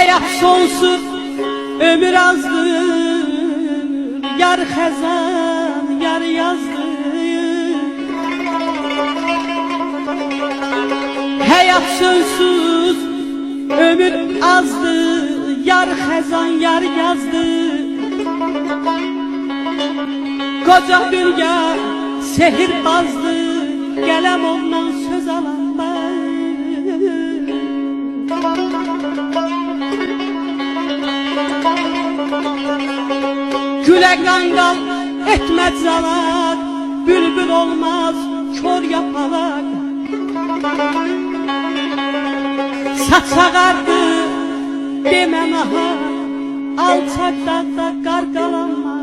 Hayat sonsuz, ömür azdır, yar xəzan, yar yazdır. Hayat sonsuz, ömür azdır, yar xəzan, yar yazdır. Koca dünya sehirbazdır, gələm ondan söz alanlar. Güle qanqal etməz zarar, bülbül olmaz kör yapalak. Saç ağardı demem aha, alçakda da qarqalanmaz.